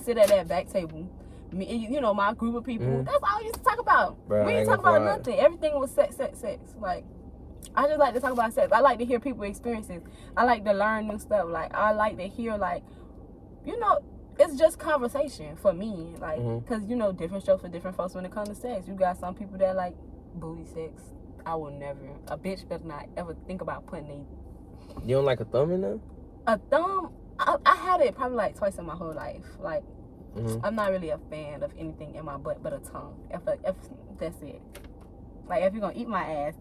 sit at that back table. Me, you know, my group of people. That's all we used to talk about. Bro, we didn't talk about nothing. Everything was sex. Like, I just like to talk about sex. I like to hear people's experiences. I like to learn new stuff. Like, I like to hear, like, you know, it's just conversation for me. Like, because, you know, different strokes for different folks when it comes to sex. You got some people that like booty sex. I will never. A bitch better not ever think about putting a... You don't like a thumb in there? A thumb? I had it probably like twice in my whole life. Like, I'm not really a fan of anything in my butt but a tongue. If that's it. Like, if you're gonna eat my ass,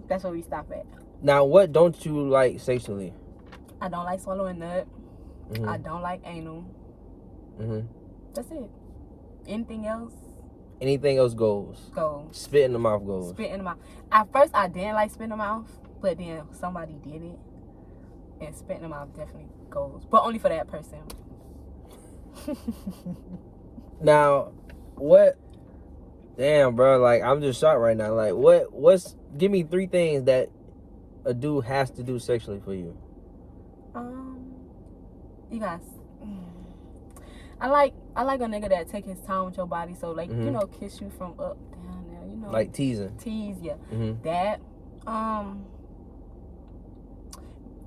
that's where we stop at. Now, what don't you like sexually? I don't like swallowing nut. I don't like anal. That's it. Anything else? Anything else goes. Goes. Spit in the mouth goes. Spit in the mouth. At first, I didn't like spit in the mouth, but then somebody did it, and spit in the mouth definitely goes, but only for that person. Now, what? Damn, bro. Like, I'm just shocked right now. Like, what's? Give me 3 things that a dude has to do sexually for you. You guys. I like a nigga that take his time with your body. So like, you know, kiss you from up, down there. You know, like teasing. Tease, yeah. That.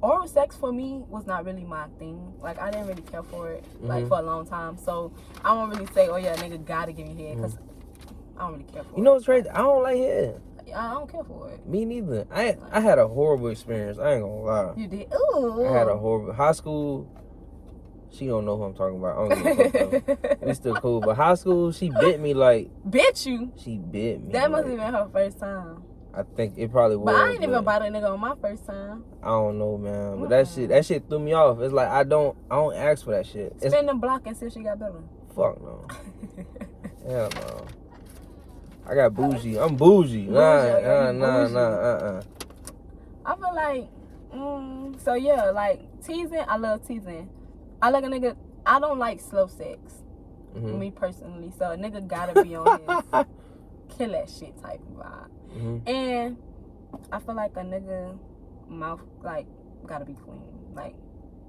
Oral sex for me was not really my thing. Like, I didn't really care for it, like, for a long time. So, I won't really say, oh, yeah, nigga gotta give me head, because I don't really care for it. You know what's crazy? I don't like head. I don't care for it. Me neither. I had a horrible experience. I ain't gonna lie. You did? Ooh. I had a horrible... High school, she don't know who I'm talking about. I don't give a fuck, though. We still cool. But high school, she bit me like... Bit you? She bit me. That must have been her first time. I think it probably was. But I ain't even bought a nigga on my first time. I don't know, man. But that shit threw me off. It's like I don't ask for that shit. Spin the block and see if she got better. Fuck no. Hell no. I got bougie. I'm bougie. Nah. I feel like, so yeah, like teasing. I love teasing. I like a nigga. I don't like slow sex. Me personally. So a nigga gotta be on his kill that shit type of vibe. And I feel like a nigga mouth like gotta be clean. Like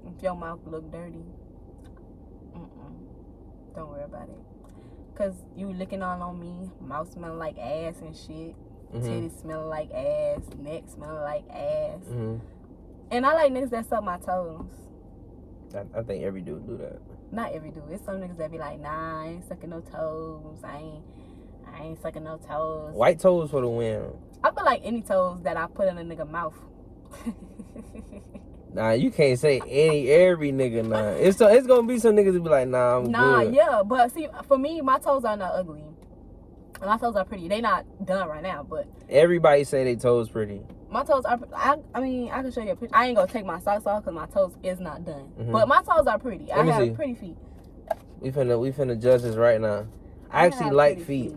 if your mouth look dirty, don't worry about it. Cause you licking all on me, mouth smelling like ass and shit, titties smelling like ass, neck smelling like ass. And I like niggas that suck my toes. I think every dude do that. Not every dude. It's some niggas that be like, nah, I ain't sucking no toes. I ain't sucking no toes. White toes for the win. I feel like any toes that I put in a nigga mouth. Nah, you can't say every nigga nah. It's gonna be some niggas that be like, nah, I'm good. Yeah, but see, for me, my toes are not ugly. My toes are pretty. They not done right now, but everybody say they toes pretty. My toes are. I mean, I can show you a picture. I ain't gonna take my socks off because my toes is not done. But my toes are pretty. I have pretty feet. We finna judge this right now. I actually like feet.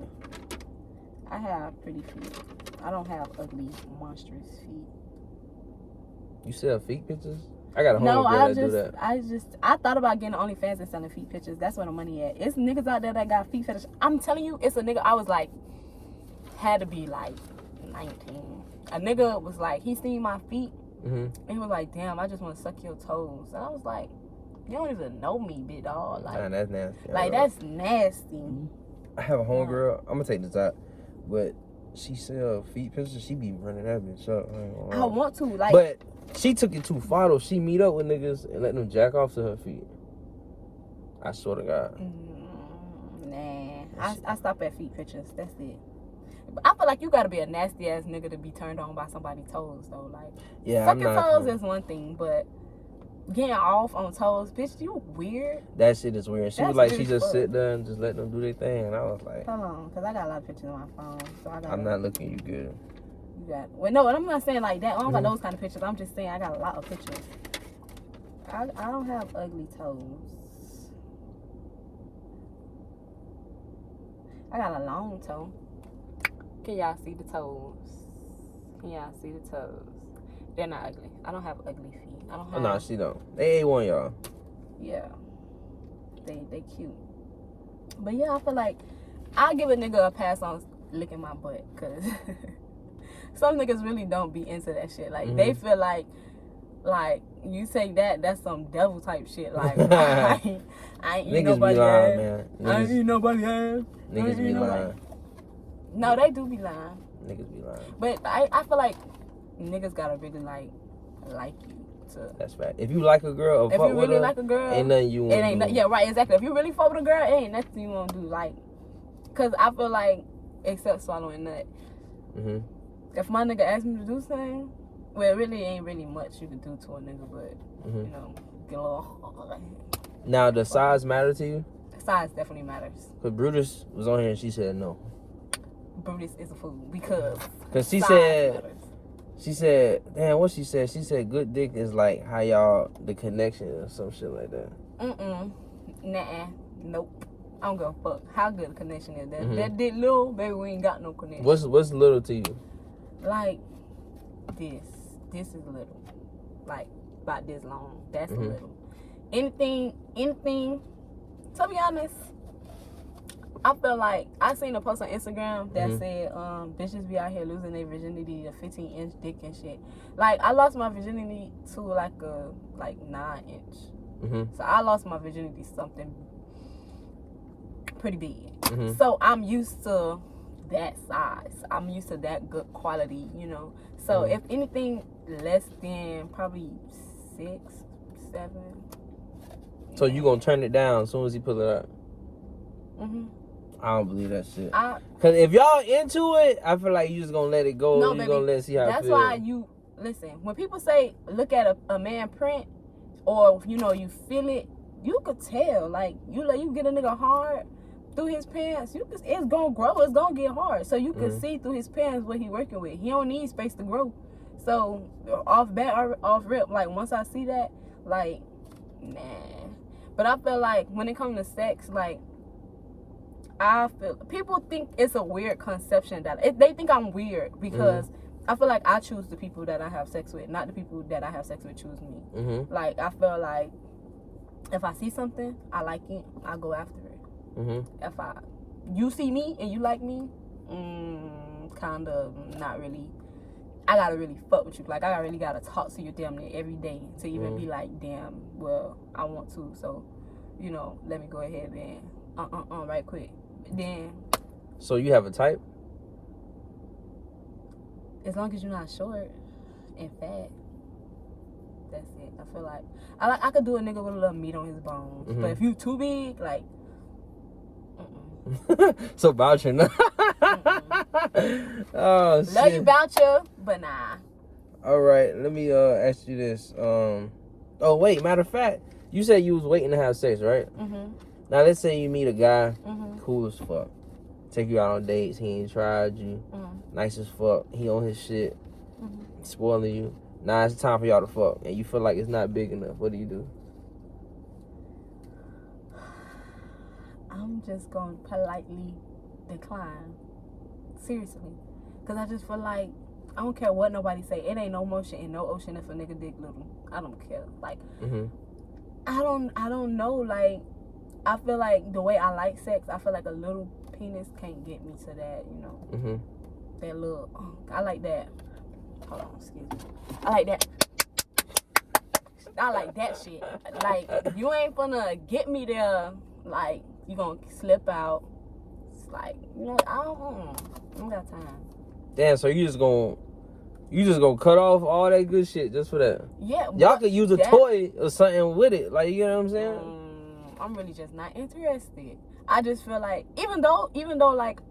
I have pretty feet. I don't have ugly, monstrous feet. You sell feet pictures? I got a homegirl that do that. I thought about getting OnlyFans and selling feet pictures. That's where the money at. It's niggas out there that got feet fetish. I'm telling you, it's a nigga. I was like, had to be like 19. A nigga was like, he seen my feet, and he was like, damn, I just want to suck your toes. And I was like, you don't even know me, big dog. Like, nah, that's nasty. Like, that's nasty. I have a homegirl. I'm gonna take this out, but she sell feet pictures. She be running that bitch up. I want to, like, but she took it too far though. She meet up with niggas and let them jack off to her feet. I swear to God. Nah, I stop at feet pictures. That's it. But I feel like you gotta be a nasty ass nigga to be turned on by somebody's toes though. Like, yeah, sucking toes is one thing, but getting off on toes, bitch, you weird. That shit is weird. She was like, she just fun. sit there and just let them do their thing, and I was like, hold on, cause I got a lot of pictures on my phone, so I'm not looking you good. You got no, and I'm not saying like that. I don't got those kind of pictures. I'm just saying I got a lot of pictures. I don't have ugly toes. I got a long toe. Can y'all see the toes? Can y'all see the toes? They're not ugly. I don't have ugly feet. I don't have. No, she don't. They A1, y'all. Yeah. They cute. But yeah, I feel like I'll give a nigga a pass on licking my butt, cause some niggas really don't be into that shit. Like they feel like you say that's some devil type shit. Like, I ain't eat Niggas nobody be lying, ass. man. I ain't eat nobody ass. Niggas be lying. No, they do be lying. Niggas be lying. But I feel like niggas gotta really like you. That's right. If you like a girl, or if fuck you with really her, like a girl, ain't nothing you want to do. Yeah, right, exactly. If you really fuck with a girl, it ain't nothing you want to do. Like, cause I feel like, except swallowing nut. If my nigga asked me to do something, well, it really ain't really much you can do to a nigga, but you know, get a little. Now, does size matter to you? Size definitely matters. Cause Brutus was on here and she said no. Brutus is a fool because she said, damn, what she said? She said good dick is like how y'all, the connection or some shit like that. Nah, nope. I don't give a fuck how good the connection is. That dick little, baby, we ain't got no connection. What's little to you? Like this is little. Like about this long. That's a little. Anything. To be honest, I feel like I seen a post on Instagram that said, bitches be out here losing their virginity to 15-inch dick and shit. Like, I lost my virginity to like a 9-inch. So I lost my virginity to something pretty big. So I'm used to that size. I'm used to that good quality, you know. So if anything less than probably 6, 7. So you gonna turn it down as soon as he pull it up? I don't believe that shit. Cause if y'all into it, I feel like you just gonna let it go. No, you baby, gonna let it see how it feels. That's why you listen. When people say look at a man print, or you know you feel it, you could tell. Like you get a nigga hard through his pants, it's gonna grow. It's gonna get hard. So you can see through his pants what he working with. He don't need space to grow. So off rip, like once I see that, like nah. But I feel like when it comes to sex, like. I feel people think it's a weird conception that they think I'm weird because I feel like I choose the people that I have sex with, not the people that I have sex with choose me. Like I feel like if I see something I like it, I go after it. If you see me and you like me, kind of not really. I gotta really fuck with you. Like I really gotta talk to you damn near every day to even be like, damn, well I want to. So, you know, let me go ahead and right quick. Then. So you have a type? As long as you're not short and fat, that's it. I feel like I could do a nigga with a little meat on his bones, but if you too big, like. So voucher, no. Oh shit. Love you voucher, but nah. All right, let me ask you this. Oh wait, matter of fact, you said you was waiting to have sex, right? Now let's say you meet a guy, cool as fuck, take you out on dates. He ain't tried you, nice as fuck. He on his shit, spoiling you. Now it's time for y'all to fuck, and you feel like it's not big enough. What do you do? I'm just gonna politely decline. Seriously, cause I just feel like I don't care what nobody say. It ain't no motion in no ocean if a nigga dick little. I don't care. Like, I don't know. Like. I feel like the way I like sex, I feel like a little penis can't get me to that, you know. That little, I like that. Hold on, excuse me. I like that. I like that shit. Like, you ain't gonna get me there, like, you gonna slip out. It's like, you know, I don't got time. Damn, so you just gonna cut off all that good shit just for that? Yeah. Y'all could use a toy or something with it. Like, you know what I'm saying? I'm really just not interested. I just feel like even though like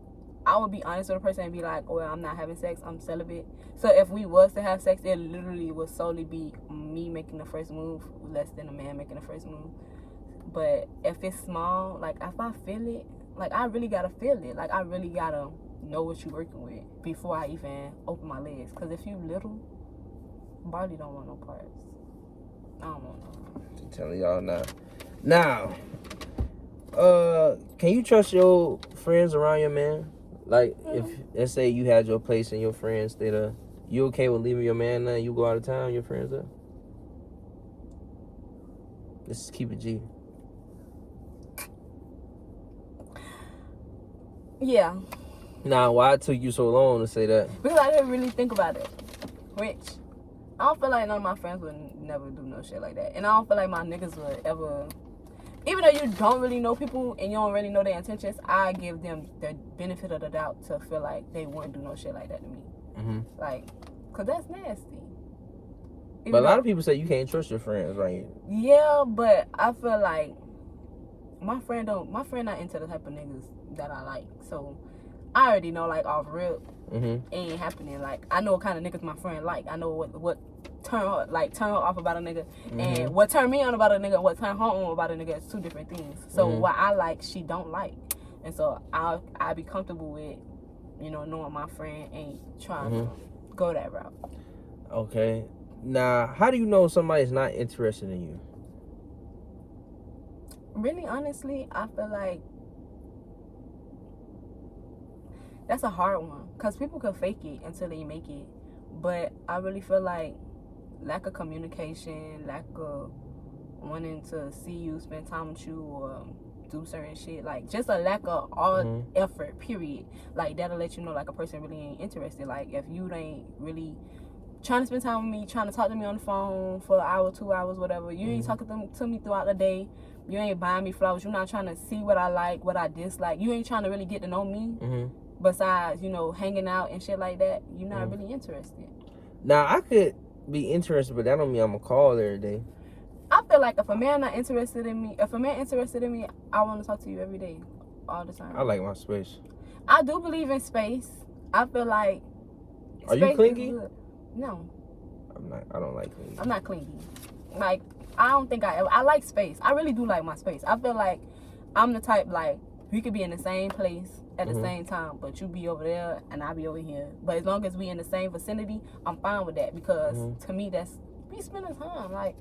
I would be honest with a person and be like, well, I'm not having sex, I'm celibate. So if we was to have sex, it literally would solely be me making the first move, less than a man making the first move. But if it's small, like if I feel it, like I really gotta feel it. Like I really gotta know what you're working with before I even open my legs. Cause if you little, Barley don't want no parts. I don't want no. I'm telling y'all now. Now, can you trust your friends around your man? Like, if, let's say you had your place and your friends stayed there, you okay with leaving your man there and you go out of town, your friends there? Let's just keep it G. Yeah. Now, why it took you so long to say that? Because I didn't really think about it. Which, I don't feel like none of my friends would never do no shit like that. And I don't feel like my niggas would ever... Even though you don't really know people and you don't really know their intentions, I give them the benefit of the doubt to feel like they wouldn't do no shit like that to me. Mm-hmm. Like, because that's nasty. But a lot of people say you can't trust your friends, right? Yeah, but I feel like my friend not into the type of niggas that I like. So I already know, like, off rip, it ain't happening. Like, I know what kind of niggas my friend like. I know what turn her off about a nigga, and what turn me on about a nigga, and what turn her on about a nigga is two different things. So what I like, she don't like, and so I'll be comfortable with, you know, knowing my friend ain't trying to go that route. Okay. Now, how do you know somebody's not interested in you? Really, honestly, I feel like that's a hard one, because people can fake it until they make it. But I really feel like lack of communication, lack of wanting to see you, spend time with you, or do certain shit, like just a lack of all effort, period. Like, that'll let you know, like, a person really ain't interested. Like, if you ain't really trying to spend time with me, trying to talk to me on the phone for an hour, 2 hours, whatever, you ain't talking to me throughout the day, you ain't buying me flowers, you're not trying to see what I like, what I dislike, you ain't trying to really get to know me, besides, you know, hanging out and shit like that, you're not really interested. Now, I could be interested, but that don't mean I'm gonna call every day. I feel like if a man not interested in me, I want to talk to you every day, all the time. I like my space. I do believe in space. I feel like Are you clingy? No. I don't like clingy. I'm not clingy. Like, I don't think I like space. I really do like my space. I feel like I'm the type, like, we could be in the same place at the same time, but you be over there and I be over here. But as long as we in the same vicinity, I'm fine with that, because to me, that's, we spending time. Like,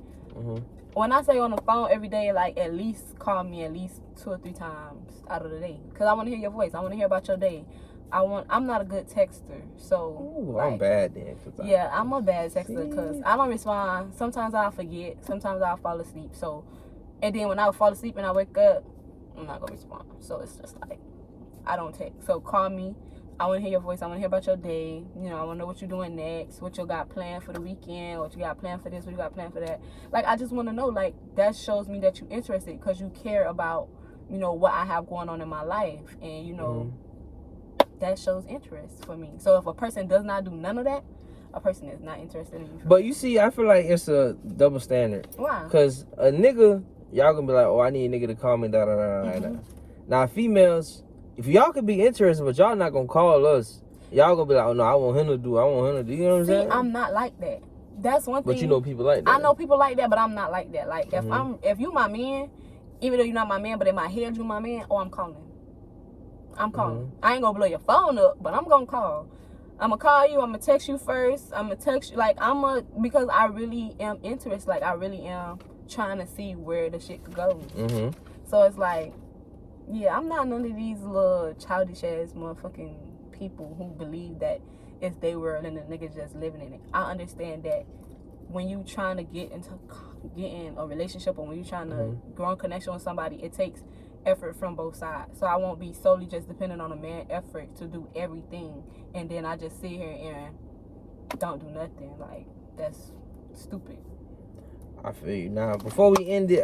when I say on the phone every day, like, at least call me at least 2 or 3 times out of the day, because I want to hear your voice. I want to hear about your day. I'm not a good texter, so. Ooh, like, I'm bad then. I'm a bad texter, because I don't respond. Sometimes I'll forget. Sometimes I'll fall asleep. So, and then when I fall asleep and I wake up, I'm not gonna respond. So it's just like, I don't text. So call me. I want to hear your voice. I want to hear about your day. You know, I want to know what you're doing next, what you got planned for the weekend, what you got planned for this, what you got planned for that. Like, I just want to know. Like, that shows me that you're interested, because you care about, you know, what I have going on in my life, and you know. That shows interest for me. So if a person does not do none of that, a person is not interested in you. But you see, I feel like it's a double standard. Why? Because a nigga, y'all gonna be like, oh, I need a nigga to call me, da da da da. Now, females, if y'all could be interested, but y'all not gonna call us, y'all gonna be like, oh no, I want him to do. You know what I'm saying? I'm not like that. That's one thing. But you know people like that. I know people like that, but I'm not like that. Like, if you my man, even though you're not my man, but in my head you my man, I'm calling. I'm calling. I ain't gonna blow your phone up, but I'm gonna call. I'm gonna call you. I'm gonna text you first. I'm gonna text you. Like, because I really am interested. Like, I really am trying to see where the shit could go. So it's like, yeah, I'm not none of these little childish ass motherfucking people who believe that it's their world and the niggas just living in it. I understand that when you trying to get in a relationship, or when you trying to grow a connection with somebody, it takes effort from both sides. So I won't be solely just dependent on a man's effort to do everything, and then I just sit here and don't do nothing. Like, that's stupid. I feel you. Now, before we end it,